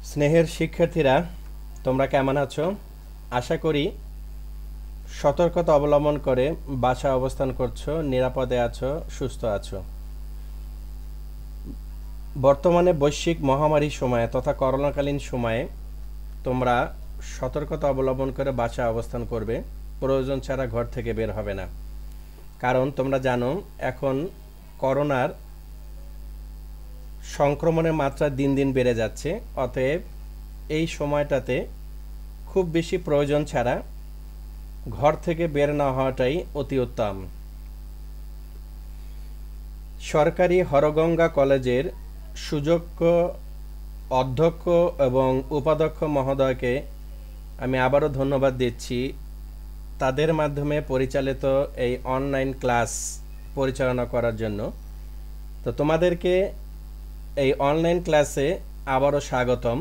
স্নেহের শিক্ষার্থীরা, তোমরা কেমন আছো? আশা করি সতর্কতা অবলম্বন করে বাসায় অবস্থান করছো, নিরাপদে আছো, সুস্থ আছো। বর্তমানে বৈশ্বিক মহামারী সময়ে তথা করোনাকালীন সময়ে তোমরা সতর্কতা অবলম্বন করে বাসায় অবস্থান করবে। প্রয়োজন ছাড়া ঘর থেকে বের হবে না। কারণ তোমরা জানো এখন করোনার সংক্রমণের মাত্রা দিন দিন বেড়ে যাচ্ছে। অতএব এই সময়টাতে খুব বেশি প্রয়োজন ছাড়া ঘর থেকে বের না হওয়াটাই অতি উত্তম। সরকারি হরগঙ্গা কলেজের সুযোগ্য অধ্যক্ষ এবং উপাধ্যক্ষ মহোদয়কে আমি আবারও ধন্যবাদ দিচ্ছি তাদের মাধ্যমে পরিচালিত এই অনলাইন ক্লাস পরিচালনা করার জন্য। তো তোমাদেরকে এই অনলাইন ক্লাসে আবারও স্বাগতম।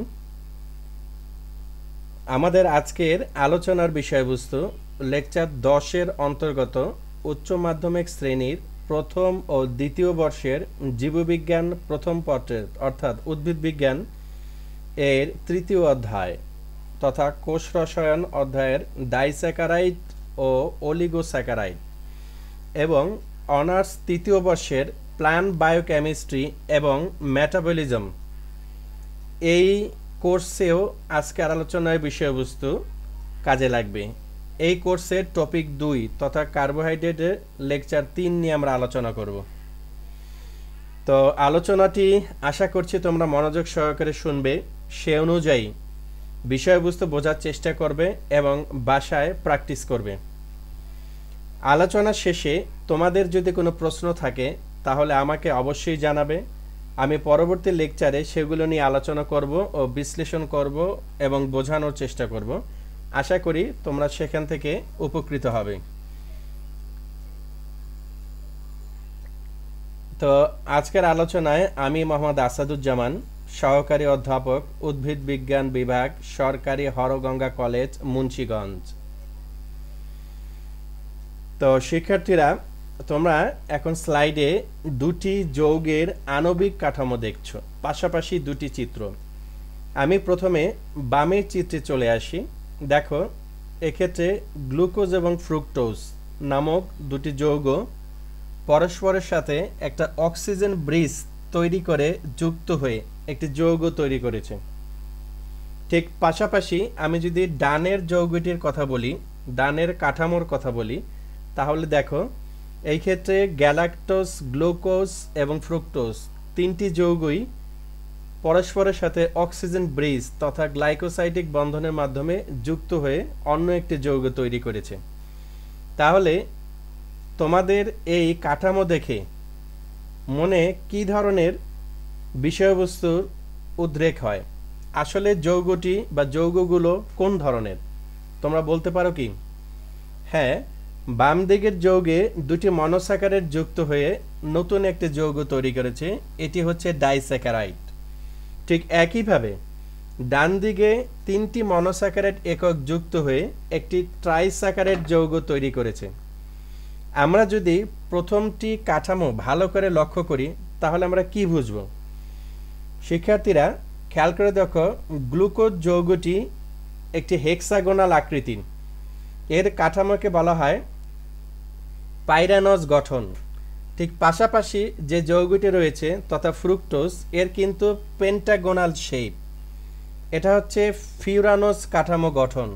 আমাদের আজকের আলোচনার বিষয়বস্তু লেকচার 10-এর অন্তর্গত উচ্চ মাধ্যমিক শ্রেণীর প্রথম ও দ্বিতীয় বর্ষের জীববিজ্ঞান প্রথম পত্রের অর্থাৎ উদ্ভিদ বিজ্ঞান এর তৃতীয় অধ্যায় তথা কোষ রসায়ন অধ্যায়ের ডাইস্যাকারাইড ও অলিগোস্যাকারাইড এবং অনার্স তৃতীয় বর্ষের প্ল্যান্ট বায়োকেমিস্ট্রি এবং মেটাবলিজম এই কোর্সেও আজকের আলোচনার বিষয়বস্তু কাজে লাগবে। এই কোর্সের টপিক 2 তথা কার্বোহাইড্রেটের লেকচার 3 নিয়ে আমরা আলোচনা করব। তো আলোচনাটি আশা করছি তোমরা মনোযোগ সহকারে শুনবে, সে অনুযায়ী বিষয়বস্তু বোঝার চেষ্টা করবে এবং বাসায় প্র্যাকটিস করবে। আলোচনা শেষে তোমাদের যদি কোনো প্রশ্ন থাকে তাহলে আমাকে অবশ্যই জানাবে। আমি পরবর্তী লেকচারে সেগুলো নিয়ে আলোচনা করব ও বিশ্লেষণ করব এবং বোঝানোর চেষ্টা করব। আশা করি তোমরা সেখান থেকে উপকৃত হবে। তো আজকের আলোচনায় আমি মোহাম্মদ আসাদুজ্জামান, সহকারী অধ্যাপক, উদ্ভিদ বিজ্ঞান বিভাগ, সরকারি হরগঙ্গা কলেজ, মুন্সিগঞ্জ। তো শিক্ষার্থীরা, তোমরা এখন স্লাইডে দুটি যৌগের আণবিক কাঠামো দেখছো, পাশাপাশি দুটি চিত্র। আমি প্রথমে বামের চিত্রে চলে আসি। দেখো, এক্ষেত্রে গ্লুকোজ এবং ফ্রুক্টোজ নামক দুটি যৌগ পরস্পরের সাথে একটা অক্সিজেন ব্রিজ তৈরি করে যুক্ত হয়ে একটি যৌগ তৈরি করেছে। ঠিক পাশাপাশি আমি যদি ডানের যৌগটির কথা বলি, ডানের কাঠামোর কথা বলি, তাহলে দেখো এই ক্ষেত্রে গ্যালাক্টোজ, গ্লুকোজ এবং ফ্রুক্টোজ তিনটি যৌগই পরস্পরের সাথে অক্সিজেন ব্রিজ তথা গ্লাইকোসাইডিক বন্ধনের মাধ্যমে যুক্ত হয়ে অন্য একটি যৌগ তৈরি করেছে। তাহলে তোমাদের এই কাঠামো দেখে মনে কি ধরনের বিষয়বস্তুর উদ্রেক হয়? আসলে যৌগটি বা যৌগগুলো কোন ধরনের তোমরা বলতে পারো কি? হ্যাঁ, বাম দিকের যৌগে দুটি মনোস্যাকারাইড যুক্ত হয়ে নতুন একটি যৌগ তৈরি করেছে, এটি হচ্ছে ডাইস্যাকারাইড। ঠিক একইভাবে ডান দিকে তিনটি মনোস্যাকারাইড একক যুক্ত হয়ে একটি ট্রাইস্যাকারাইড যৌগ তৈরি করেছে। আমরা যদি প্রথমটি কাঠামো ভালো করে লক্ষ্য করি তাহলে আমরা কি বুঝব? শিক্ষার্থীরা খেয়াল করে দেখো, গ্লুকোজ যৌগটি একটি হেক্সাগোনাল আকৃতির। এর কাঠামোকে বলা হয় পাইরানজ গঠন। ঠিক পাশাপাশি যে যৌগটি রয়েছে তথা ফ্রুক্টোজ, এর কিন্তু পেন্টাগোনাল শেপ, এটা হচ্ছে ফিউরানোজ কাঠামো গঠন।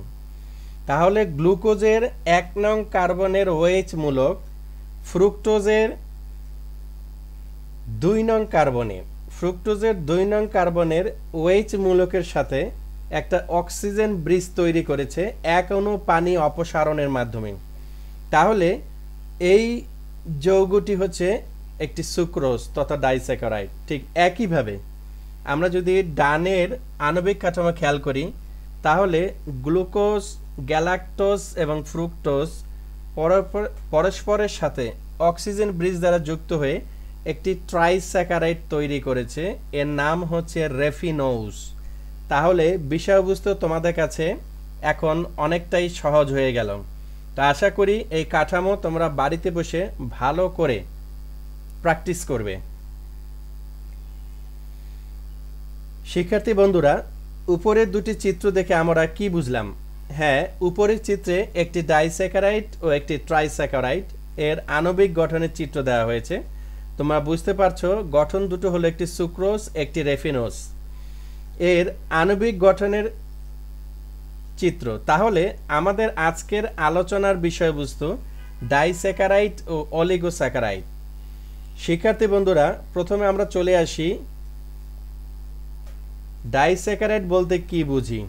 তাহলে গ্লুকোজের 1 নং কার্বনের OH মূলক ফ্রুক্টোজের 2 নং কার্বনের OH মূলকের সাথে একটা অক্সিজেন ব্রিজ তৈরি করেছে 1 অণু পানি অপসারণের মাধ্যমে। তাহলে এই যৌগটি হচ্ছে একটি সুক্রোজ তথা ডাইস্যাকারাইড। ঠিক একইভাবে আমরা যদি ডানের আণবিক কাঠামো খেয়াল করি তাহলে গ্লুকোজ, গ্যালাক্টোজ এবং ফ্রুক্টোজ পরস্পরের সাথে অক্সিজেন ব্রিজ দ্বারা যুক্ত হয়ে একটি ট্রাইস্যাকারাইড তৈরি করেছে, এর নাম হচ্ছে রেফিনোজ। তাহলে বিষয়বস্তু তোমাদের কাছে এখন অনেকটাই সহজ হয়ে গেল। তো আশা করি এই কাঠামো তোমরা বাড়িতে বসে ভালো করে প্র্যাকটিস করবে। শিক্ষার্থী বন্ধুরা, উপরের দুটি চিত্র দেখে আমরা কি বুঝলাম? হ্যাঁ, উপরের চিত্রে একটি ডাইস্যাকারাইড ও একটি ট্রাইস্যাকারাইড এর আণবিক গঠনের চিত্র দেওয়া হয়েছে। তোমরা বুঝতে পারছো গঠন দুটো হলো একটি সুক্রোজ, একটি রেফিনোজ। এর আণবিক গঠনের চিত্র। তাহলে আমাদের আজকের আলোচনার বিষয়বস্তু ডাইস্যাকারাইড ও অলিগোস্যাকারাইড। শিক্ষার্থী বন্ধুরা, প্রথমে আমরা চলে আসি ডাইস্যাকারাইড বলতে কি বুঝি।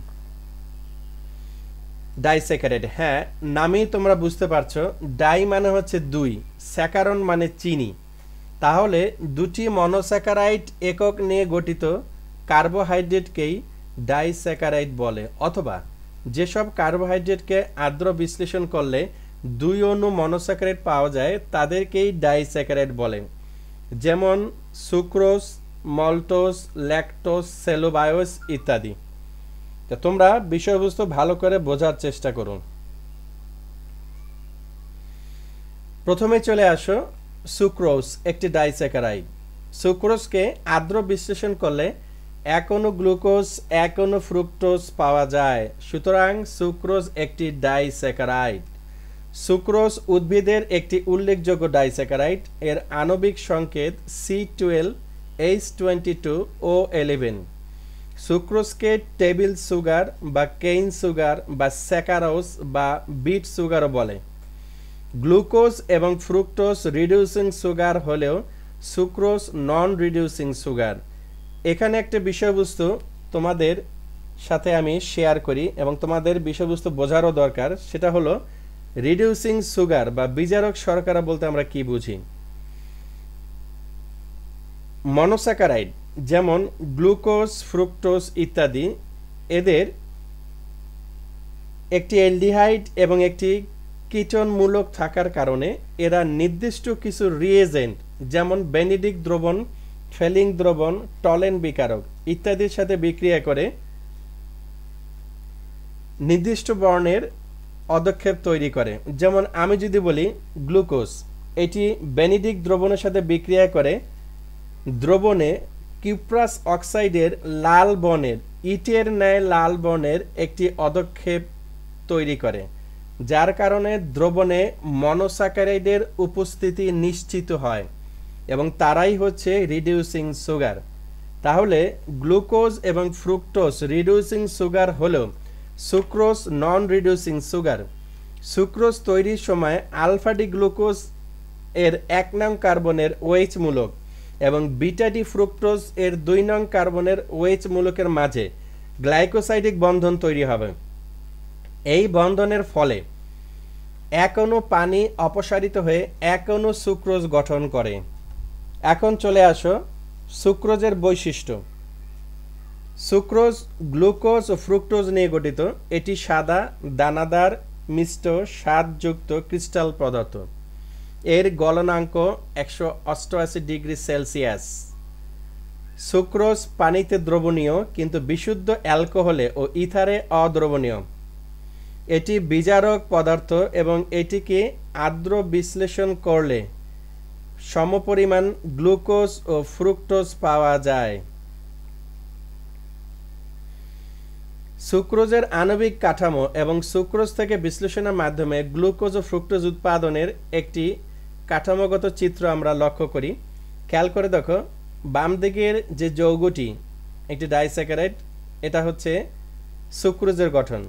ডাইস্যাকারাইড, হ্যাঁ, নামেই তোমরা বুঝতে পারছো, ডাই মানে হচ্ছে দুই, স্যাকারন মানে চিনি। তাহলে দুটি মনোস্যাকারাইড একক নিয়ে গঠিত কার্বোহাইড্রেটকেই ডাইস্যাকারাইড বলে, অথবা যেসব কার্বোহাইড্রেটকে আর্দ্র বিশ্লেষণ করলে দুই অণু মনোস্যাকারাইড পাওয়া যায় তাদেরকেই ডাইস্যাকারাইড বলে, যেমন সুক্রোজ, মল্টোজ, ল্যাকটোজ, সেলুলোজ ইত্যাদি। তো তোমরা বিষয়বস্তু ভালো করে বোঝার চেষ্টা করো। প্রথমে চলে আসো সুক্রোজ, একটি ডাইস্যাকারাইড। সুক্রোজকে আর্দ্র বিশ্লেষণ করলে এক অণু গ্লুকোজ, এক অণু ফ্রুক্টোজ পাওয়া যায়, সুতরাং সুক্রোজ একটি ডাইস্যাকারাইড। সুক্রোজ উদ্ভিদের একটি উল্লেখযোগ্য ডাইস্যাকারাইড। এর আণবিক সংকেত C12H22O11। সুক্রোজকে টেবিল সুগার বা কেইন সুগার বা স্যাকারোজ বা বিট সুগারও বলে। গ্লুকোজ এবং ফ্রুক্টোজ রিডিউসিং সুগার হলেও সুক্রোজ নন রিডিউসিং সুগার। এখানে একটা বিষয়বস্তু তোমাদের সাথে আমি শেয়ার করি এবং তোমাদের বিষয়বস্তু বোঝারও দরকার, সেটা হলো রিডিউসিং সুগার বা বিজারক শর্করা বলতে আমরা কি বুঝি। মনোস্যাকারাইড যেমন গ্লুকোজ, ফ্রুক্টোজ ইত্যাদি, এদের একটি অ্যালডিহাইড এবং একটি কিটোন মূলক থাকার কারণে এরা নির্দিষ্ট কিছু রিয়েজেন্ট যেমন বেনিডিক দ্রবণ, ফেলিং দ্রবণ, টলেন বিকারক ইত্যাদির সাথে বিক্রিয়া করে নির্দিষ্ট বর্ণের অদক্ষেপ তৈরি করে। যেমন আমি যদি বলি গ্লুকোজ, এটি বেনিডিক দ্রবণের সাথে বিক্রিয়া করে দ্রবণে কিউপ্রাস অক্সাইডের লাল বর্ণের, ইটের ন্যায় লাল বর্ণের একটি অদক্ষেপ তৈরি করে, যার কারণে দ্রবণে মনোস্যাকারাইডের উপস্থিতি নিশ্চিত হয় এবং তারাই হচ্ছে রিডিউসিং সুগার। তাহলে গ্লুকোজ এবং ফ্রুক্টোজ রিডিউসিং সুগার হলেও সুক্রোজ নন রিডিউসিং সুগার। সুক্রোজ তৈরির সময় আলফা ডি গ্লুকোজ এর 1 নং কার্বনের OH মূলক এবং বিটা ডি ফ্রুক্টোজ এর 2 নং কার্বনের OH মূলকের মাঝে গ্লাইকোসাইডিক বন্ধন তৈরি হবে। এই বন্ধনের ফলে এক অণু পানি অপসারিত হয়ে এক অণু সুক্রোজ গঠন করে। এখন চলে আসো সুক্রোজের বৈশিষ্ট্য। সুক্রোজ গ্লুকোজ ও ফ্রুক্টোজ নিয়ে গঠিত। এটি সাদা, দানাদার, মিষ্ট, স্বাদযুক্ত ক্রিস্টাল পদার্থ। এর গলনাঙ্ক 188 ডিগ্রি সেলসিয়াস। সুক্রোজ পানিতে দ্রবণীয় কিন্তু বিশুদ্ধ অ্যালকোহলে ও ইথারে অদ্রবণীয়। এটি বিজারক পদার্থ এবং এটিকে আর্দ্র বিশ্লেষণ করলে সমপরিমাণ গ্লুকোজ ও ফ্রুক্টোজ পাওয়া যায়। সুক্রোজের আণবিক কাঠামো এবং সুক্রোজ থেকে বিশ্লেষণের মাধ্যমে গ্লুকোজ ও ফ্রুক্টোজ উৎপাদনের একটি কাঠামোগত চিত্র আমরা লক্ষ্য করি। খেয়াল করে দেখো, বাম দিকের যে যৌগটি একটি ডাইস্যাকারাইড, এটা হচ্ছে সুক্রোজের গঠন।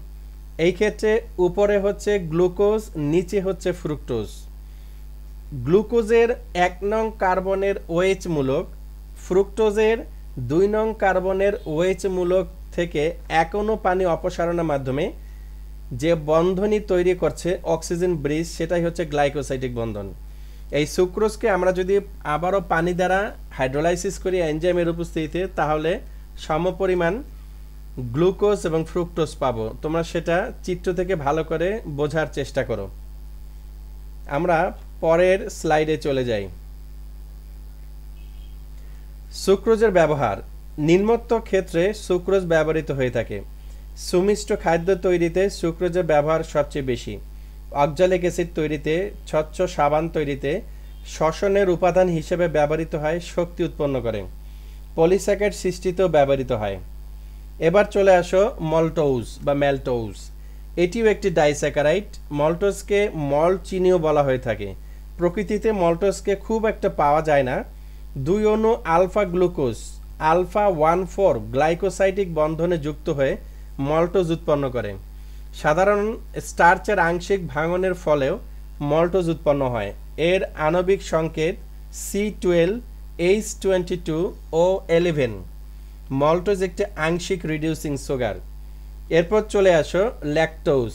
এই ক্ষেত্রে উপরে হচ্ছে গ্লুকোজ, নিচে হচ্ছে ফ্রুক্টোজ। গ্লুকোজের 1 নং কার্বনের OH মূলক, ফ্রুক্টোজের 2 নং কার্বনের OH মূলক থেকে এক অণু পানি অপসারণের মাধ্যমে যে বন্ধনী তৈরি করছে অক্সিজেন ব্রিজ, সেটাই হচ্ছে গ্লাইকোসাইডিক বন্ধন। এই সুক্রোজকে আমরা যদি আবারও পানি দ্বারা হাইড্রোলাইসিস করি এনজাইমের উপস্থিতিতে, তাহলে সমপরিমাণ গ্লুকোজ এবং ফ্রুক্টোজ পাবো। তোমরা সেটা চিত্র থেকে ভালো করে বোঝার চেষ্টা করো। আমরা পরের স্লাইডে চলে যাই। সুক্রোজের ব্যবহার। নিম্নোক্ত ক্ষেত্রে সুক্রোজ ব্যবহৃত হয়ে থাকে। সুমিষ্ট খাদ্য তৈরিতে সুক্রোজের ব্যবহার সবচেয়ে বেশি। অক্সালিক অ্যাসিড তৈরিতে, স্বচ্ছ সাবান তৈরিতে, শ্বসনের উপাদান হিসেবে ব্যবহৃত হয়, শক্তি উৎপন্ন করে। পলিস্যাকারাইড সৃষ্টিতেও ব্যবহৃত হয়। এবার চলে আসো মল্টোজ বা ম্যালটোজ। এটিও একটি ডাইস্যাকারাইড। মল্টোজকে মল্ট চিনিও বলা হয়ে থাকে। প্রকৃতিতে মল্টোজকে খুব একটা পাওয়া যায় না। 2 অণু আলফা গ্লুকোজ আলফা 1,4 গ্লাইকোসাইডিক বন্ধনে যুক্ত হয়ে মল্টোজ উৎপন্ন করে। সাধারণ স্টার্চের আংশিক ভাঙনের ফলেও মল্টোজ উৎপন্ন হয়। এর আণবিক সংকেত C12H22O11। মল্টোজ একটি আংশিক রিডিউসিং সুগার। এরপর চলে আসো ল্যাকটোজ।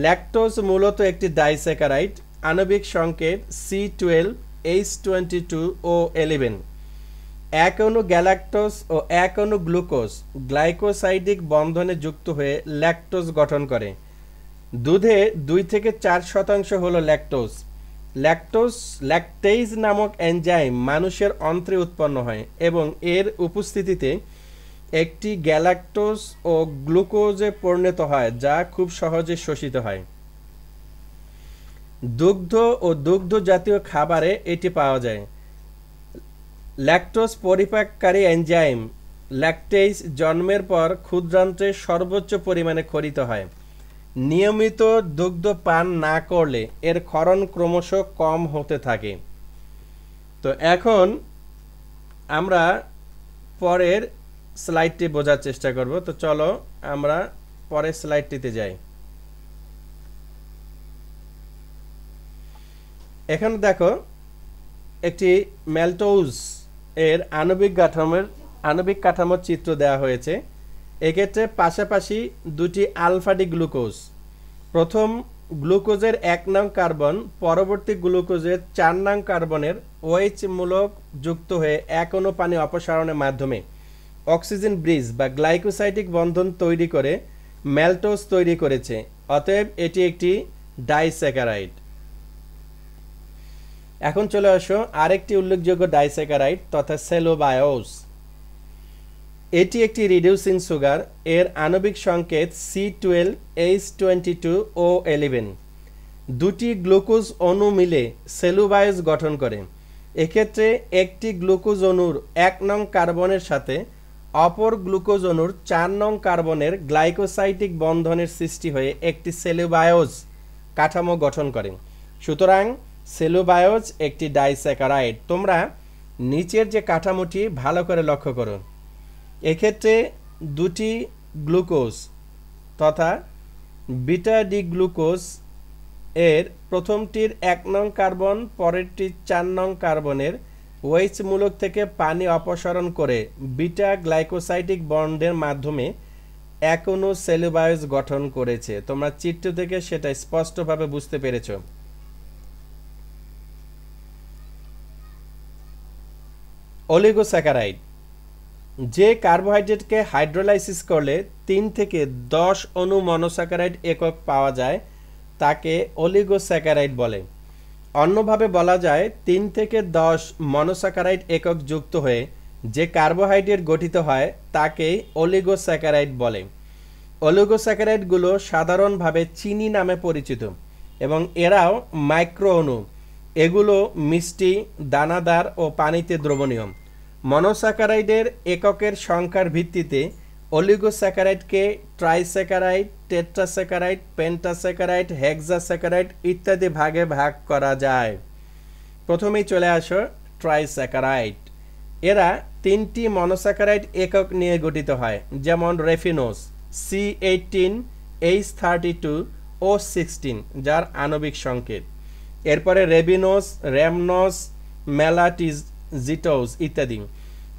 ল্যাকটোজ মূলত একটি ডাইস্যাকারাইড। আণবিক সংকেত C12H22O11। এক অণু গ্যালাক্টোজ ও এক অণু গ্লুকোজ গ্লাইকোসাইডিক বন্ধনে যুক্ত হয়ে ল্যাকটোজ গঠন করে। দুধে 2 থেকে 4% হলো ল্যাকটোজ। ল্যাকটেজ নামক এনজাইম মানুষের অন্ত্রে উৎপন্ন হয় এবং এর উপস্থিতিতে একটি গ্যালাক্টোজ ও গ্লুকোজে পরিণত হয়, যা খুব সহজে শোষিত হয়। দুগ্ধ ও দুগ্ধ জাতীয় খাবারে এটি পাওয়া যায়। ল্যাকটোজ পরিপাককারী এনজাইম ল্যাকটেজ জন্মের পর ক্ষুদ্রান্ত্রে সর্বোচ্চ পরিমাণে ক্ষরিত হয়। নিয়মিত দুগ্ধ পান না করলে এর ক্ষরণ ক্রমশ কম হতে থাকে। তো এখন আমরা পরের স্লাইডটি বোঝার চেষ্টা করব। তো চলো আমরা পরের স্লাইডটিতে যাই। এখানে দেখো একটি ম্যালটোজ এর আণবিক কাঠামোর চিত্র দেওয়া হয়েছে। এক্ষেত্রে পাশাপাশি 2টি আলফা ডি গ্লুকোজ, প্রথম গ্লুকোজের 1 নং কার্বন পরবর্তী গ্লুকোজের 4 নং কার্বনের OH মূলক যুক্ত হয়ে এক অণু পানি অপসারণের মাধ্যমে অক্সিজেন ব্রিজ বা গ্লাইকোসাইডিক বন্ধন তৈরি করে ম্যালটোজ তৈরি করেছে। অতএব এটি একটি ডাইস্যাকারাইড। এখন চলে আসো আরেকটি উল্লেখযোগ্য ডাইস্যাকারাইড তথা সেলুবায়োজ। এটি একটি রিডিউসিং সুগার। এর আণবিক সংকেত C12H22O11। 2টি গ্লুকোজ অণু মিলে সেলুবায়োজ গঠন করে। এক্ষেত্রে একটি গ্লুকোজ অণুর 1 নং কার্বনের সাথে অপর গ্লুকোজ অণুর 4 নং কার্বনের গ্লাইকোসাইডিক বন্ধনের সৃষ্টি হয়ে একটি সেলুবায়োজ কাঠামো গঠন করে। সুতরাং সেলুবায়োজ একটি ডাইস্যাকারাইড। তোমরা নিচের যে কাঠামোটি ভালো করে লক্ষ্য করো। এক্ষেত্রে 2টি গ্লুকোজ তথা বিটা ডি গ্লুকোজ এর প্রথমটির 1 নং কার্বন পরেরটির 4 নং কার্বনের OH মূলক থেকে পানি অপসারণ করে বিটা গ্লাইকোসাইডিক বন্ডের মাধ্যমে এক অণু সেলুবায়োজ গঠন করেছে। তোমরা চিত্র থেকে সেটা স্পষ্টভাবে বুঝতে পেরেছো। অলিগোস্যাকারাইড। যে কার্বোহাইড্রেটকে হাইড্রোলাইসিস করলে 3 থেকে 10 অণু মনোস্যাকারাইড একক পাওয়া যায় তাকে অলিগোস্যাকারাইড বলে। অন্যভাবে বলা যায় 3 থেকে 10 মনোস্যাকারাইড একক যুক্ত হয়ে যে কার্বোহাইড্রেট গঠিত হয় তাকেই অলিগোস্যাকারাইড বলে। অলিগোস্যাকারাইডগুলো সাধারণভাবে চিনি নামে পরিচিত এবং এরাও মাইক্রো অণু। এগুলো মিষ্টি, দানাদার ও পানিতে দ্রবণীয়। মনোস্যাকারাইডের এককের সংখ্যার ভিত্তিতে অলিগোস্যাকারাইডকে ট্রাইস্যাকারাইড, টেট্রাস্যাকারাইড, পেন্টাস্যাকারাইড, হেক্সাস্যাকারাইড ইত্যাদি ভাগে ভাগ করা যায়। প্রথমেই চলে আসো ট্রাইস্যাকারাইড। এরা 3টি মনোস্যাকারাইড একক নিয়ে গঠিত হয়, যেমন রেফিনোজ C18H32O16 যার আণবিক সংকেত। এরপরে রেবিনোজ, র্যামনোজ, মেলাটিজিটোজ ইত্যাদি।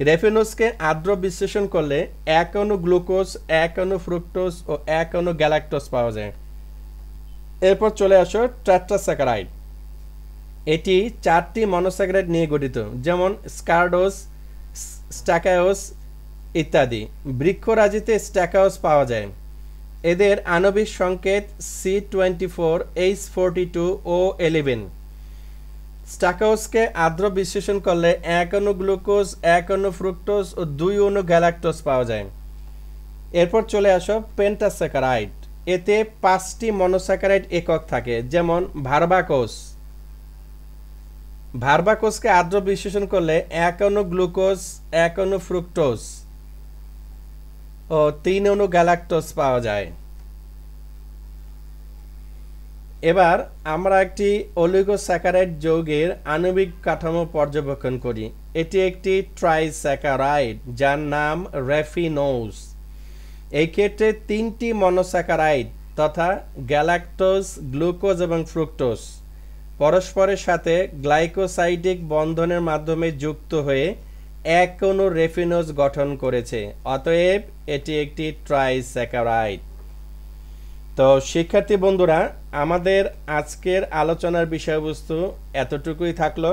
রেফিনোজকে আদ্র বিশ্লেষণ করলে 1 অণু গ্লুকোজ, 1 অণু ফ্রুক্টোজ ও 1 অণু গ্যালাক্টোজ পাওয়া যায়। এরপর চলে আসো টেট্রাস্যাকারাইড। এটি 4টি মনোস্যাকারাইড নিয়ে গঠিত, যেমন স্কারডোজ, স্ট্যাকায়োজ ইত্যাদি। বৃক্ষরাজিতে স্ট্যাকায়োজ পাওয়া যায়। এদের আণবিক সংকেত C24H42O11। স্ট্যাকায়োজকে আদ্র বিশ্লেষণ করলে 1 অণু গ্লুকোজ, 1 অণু ফ্রুক্টোজ ও 2 অণু গ্যালাক্টোজ পাওয়া যায়। এরপর চলে আসো পেন্টাস্যাকারাইড। এতে 5টি মনোস্যাকারাইড একক থাকে, যেমন ভার্বাকোজ। ভার্বাকোজকে আদ্র বিশ্লেষণ করলে 1 অণু গ্লুকোজ, 1 অণু ফ্রুক্টোজ ও ও 3 অণু গ্যালাক্টোজ পাওয়া যায়। এবার আমরা একটি অলিগোস্যাকারাইড যৌগের আণবিক কাঠামো পর্যবেক্ষণ করি। এটি একটি ট্রাইস্যাকারাইড যার নাম রেফিনোজ। এই ক্ষেত্রে 3টি মনোস্যাকারাইড তথা গ্যালাক্টোজ, গ্লুকোজ এবং ফ্রুক্টোজ পরস্পরের সাথে গ্লাইকোসাইডিক বন্ধনের মাধ্যমে যুক্ত হয়ে এক অণু রেফিনোজ গঠন করেছে। অতএব এটি একটি ট্রাইস্যাকারাইড। তো শিক্ষার্থী বন্ধুরা, আমাদের আজকের আলোচনার বিষয়বস্তু এতটুকুই থাকলো।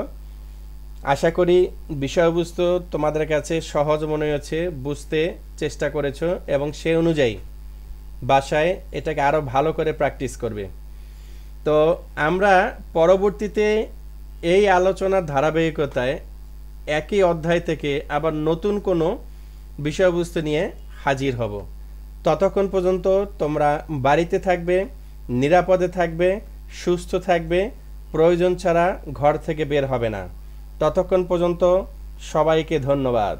আশা করি বিষয়বস্তু তোমাদের কাছে সহজ মনে হয়েছে, বুঝতে চেষ্টা করেছো এবং সেই অনুযায়ী বাসায় এটাকে আরও ভালো করে প্র্যাকটিস করবে। তো আমরা পরবর্তীতে এই আলোচনার ধারাবাহিকতায় একই অধ্যায় থেকে আবার নতুন কোনো বিষয়বস্তু নিয়ে হাজির হব। ততক্ষণ পর্যন্ত তোমরা বাড়িতে থাকবে, নিরাপদে থাকবে, সুস্থ থাকবে, প্রয়োজন ছাড়া ঘর থেকে বের হবে না। ততক্ষণ পর্যন্ত সবাইকে ধন্যবাদ।